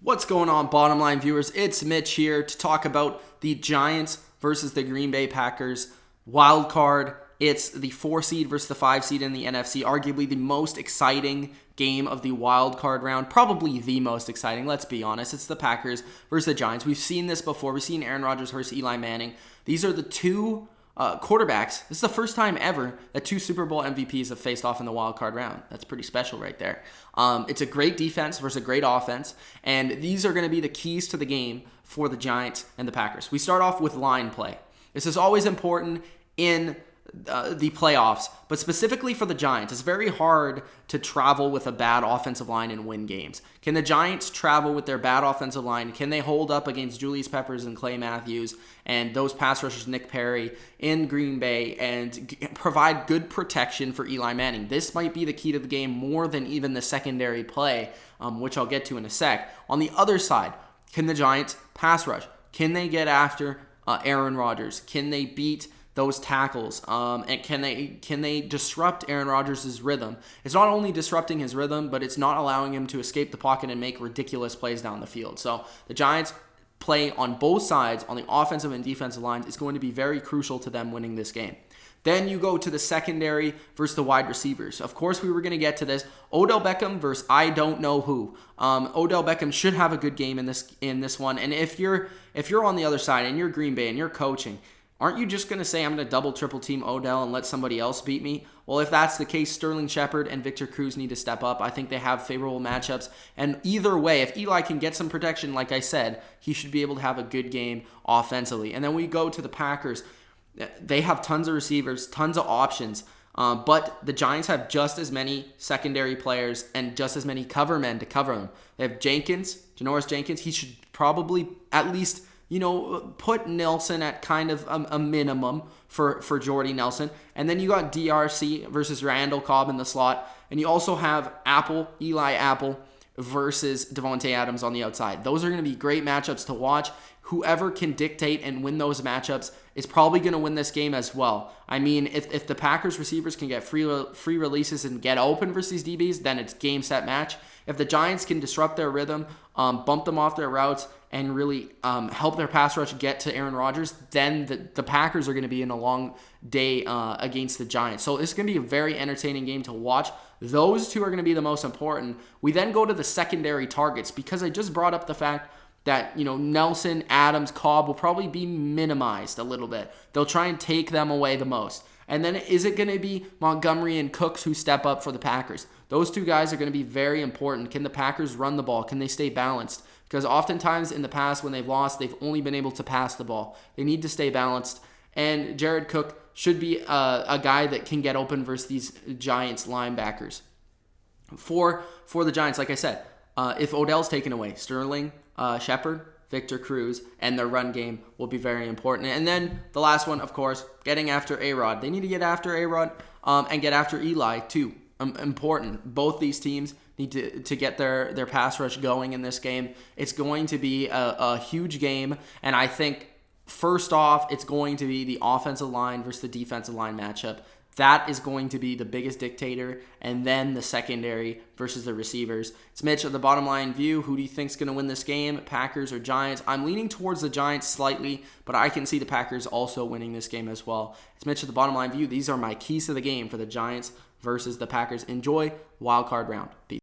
What's going on, bottom line viewers? It's Mitch here to talk about the Giants versus the Green Bay Packers wild card. It's the 4 seed versus the 5 seed in the NFC, arguably the most exciting game of the wild card round, probably the most exciting, let's be honest. It's the Packers versus the Giants. We've seen this before. We've seen Aaron Rodgers versus Eli Manning. These are the two quarterbacks. This is the first time ever that 2 Super Bowl MVPs have faced off in the wild card round. That's pretty special right there. It's a great defense versus a great offense, and these are going to be the keys to the game for the Giants and the Packers. We start off with line play. This is always important in the playoffs, but specifically for the Giants, it's very hard to travel with a bad offensive line and win games. Can the Giants travel with their bad offensive line? Can they hold up against Julius Peppers and Clay Matthews and those pass rushers, Nick Perry in Green Bay, and provide good protection for Eli Manning? This might be the key to the game more than even the secondary play, which I'll get to in a sec. On the other side, can the Giants pass rush? Can they get after Aaron Rodgers? Can they beat those tackles? And can they disrupt Aaron Rodgers' rhythm? It's not only disrupting his rhythm, but it's not allowing him to escape the pocket and make ridiculous plays down the field. So the Giants play on both sides, on the offensive and defensive lines, is going to be very crucial to them winning this game. Then you go to the secondary versus the wide receivers. Of course, we were going to get to this. Odell Beckham versus I don't know who. Odell Beckham should have a good game in this one. And if you're on the other side and you're Green Bay and you're coaching, aren't you just going to say, I'm going to double, triple team Odell and let somebody else beat me? Well, if that's the case, Shepard and Cruz need to step up. I think they have favorable matchups. And either way, if Eli can get some protection, like I said, he should be able to have a good game offensively. And then we go to the Packers. They have tons of receivers, tons of options. But the Giants have just as many secondary players and just as many cover men to cover them. They have Jenkins, Janoris Jenkins. He should probably at least put Nelson at kind of a minimum for Jordy Nelson. And then you got DRC versus Randall Cobb in the slot. And you also have Eli Apple versus Devontae Adams on the outside. Those are going to be great matchups to watch. Whoever can dictate and win those matchups is probably going to win this game as well. I mean, if the Packers receivers can get free releases and get open versus these DBs, then it's game, set, match. If the Giants can disrupt their rhythm, bump them off their routes, and really help their pass rush get to Aaron Rodgers, then the Packers are going to be in a long day against the Giants. So it's going to be a very entertaining game to watch. Those two are going to be the most important. We then go to the secondary targets, because I just brought up the fact that, Nelson, Adams, Cobb will probably be minimized a little bit. They'll try and take them away the most. And then is it going to be Montgomery and Cooks who step up for the Packers? Those two guys are going to be very important. Can the Packers run the ball? Can they stay balanced? Because oftentimes in the past when they've lost, they've only been able to pass the ball. They need to stay balanced. And Jared Cook should be a guy that can get open versus these Giants linebackers. For the Giants, like I said, if Odell's taken away, Shepard, Cruz, and their run game will be very important. And then the last one, of course, getting after Arod. They need to get after Arod and get after Eli too. Important. Both these teams need to get their pass rush going in this game. It's going to be a huge game, and I think first off, it's going to be the offensive line versus the defensive line matchup. That is going to be the biggest dictator, and then the secondary versus the receivers. It's Mitch of the Bottom Line View. Who do you think is going to win this game, Packers or Giants? I'm leaning towards the Giants slightly, but I can see the Packers also winning this game as well. It's Mitch of the Bottom Line View. These are my keys to the game for the Giants versus the Packers. Enjoy wild card round. Peace.